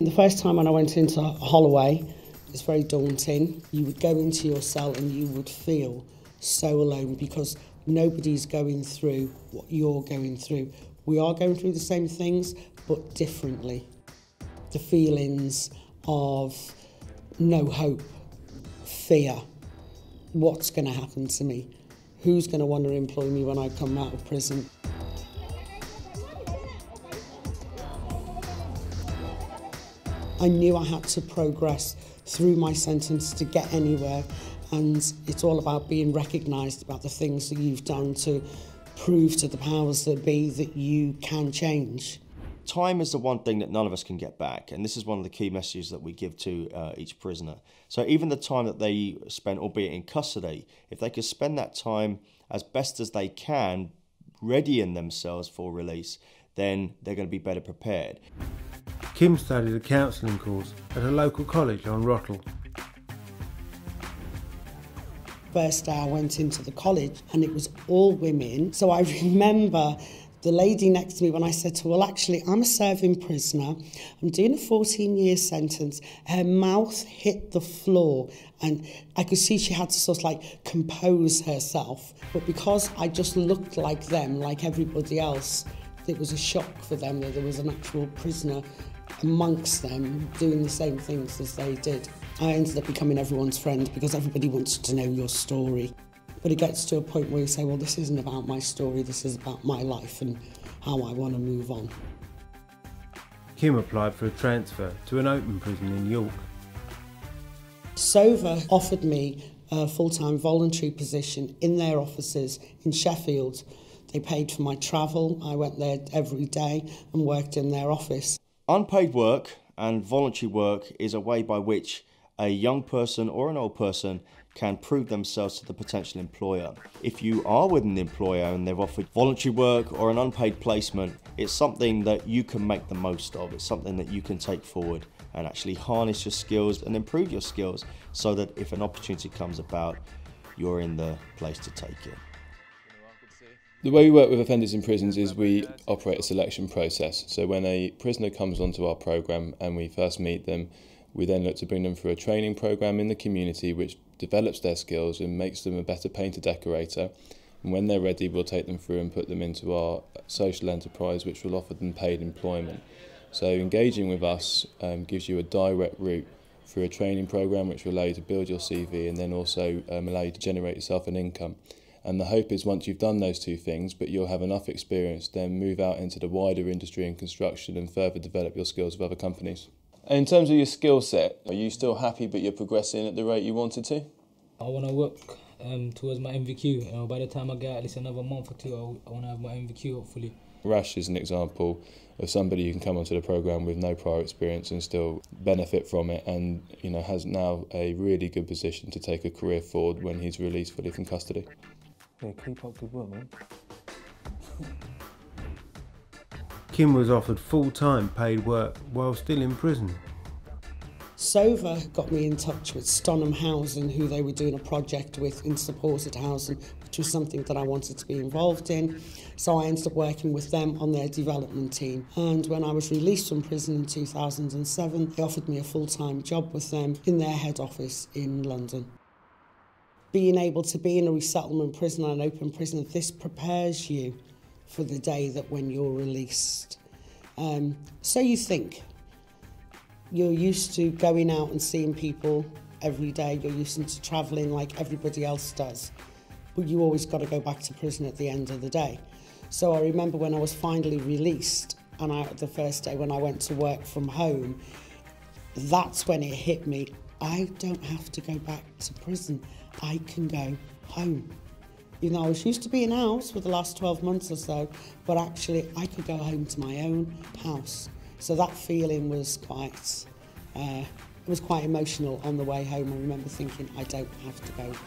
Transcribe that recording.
The first time when I went into Holloway, it's very daunting. You would go into your cell and you would feel so alone because nobody's going through what you're going through. We are going through the same things, but differently. The feelings of no hope, fear, what's going to happen to me, who's going to want to employ me when I come out of prison. I knew I had to progress through my sentence to get anywhere, and it's all about being recognised about the things that you've done to prove to the powers that be that you can change. Time is the one thing that none of us can get back, and this is one of the key messages that we give to each prisoner. So even the time that they spent, albeit in custody, if they could spend that time as best as they can, readying themselves for release, then they're going to be better prepared. Kim studied a counselling course at a local college on Rottle. First day I went into the college and it was all women, so I remember the lady next to me when I said to her, well, actually, I'm a serving prisoner. I'm doing a 14-year sentence. Her mouth hit the floor and I could see she had to sort of like compose herself. But because I just looked like them, like everybody else, it was a shock for them that there was an actual prisoner amongst them doing the same things as they did. I ended up becoming everyone's friend because everybody wanted to know your story. But it gets to a point where you say, well, this isn't about my story, this is about my life and how I want to move on. Kim applied for a transfer to an open prison in York. SOVA offered me a full-time voluntary position in their offices in Sheffield. They paid for my travel. I went there every day and worked in their office. Unpaid work and voluntary work is a way by which a young person or an old person can prove themselves to the potential employer. If you are with an employer and they've offered voluntary work or an unpaid placement, it's something that you can make the most of. It's something that you can take forward and actually harness your skills and improve your skills so that if an opportunity comes about, you're in the place to take it. The way we work with offenders in prisons is we operate a selection process. So when a prisoner comes onto our programme and we first meet them, we then look to bring them through a training programme in the community which develops their skills and makes them a better painter decorator. And when they're ready, we'll take them through and put them into our social enterprise which will offer them paid employment. So engaging with us gives you a direct route through a training programme which will allow you to build your CV and then also allow you to generate yourself an income. And the hope is once you've done those two things, but you'll have enough experience, then move out into the wider industry and construction and further develop your skills with other companies. In terms of your skill set, are you still happy but you're progressing at the rate you wanted to? I want to work towards my MVQ. By the time I get at least another month or two, I want to have my MVQ hopefully. Rash is an example of somebody who can come onto the programme with no prior experience and still benefit from it and has now a really good position to take a career forward when he's released fully from custody. Yeah, keep up good work, man. Kim was offered full-time paid work while still in prison. SOVA got me in touch with Stonham Housing, who they were doing a project with in supported housing, which was something that I wanted to be involved in. So I ended up working with them on their development team. And when I was released from prison in 2007, they offered me a full-time job with them in their head office in London. Being able to be in a resettlement prison and an open prison, this prepares you for the day that when you're released. So you think. You're used to going out and seeing people every day. You're used to travelling like everybody else does. But you always got to go back to prison at the end of the day. So I remember when I was finally released, and the first day when I went to work from home, that's when it hit me. I don't have to go back to prison. I can go home. You know, I was used to being out for the last 12 months or so, but actually I could go home to my own house. So that feeling was quite emotional on the way home. I remember thinking, I don't have to go back.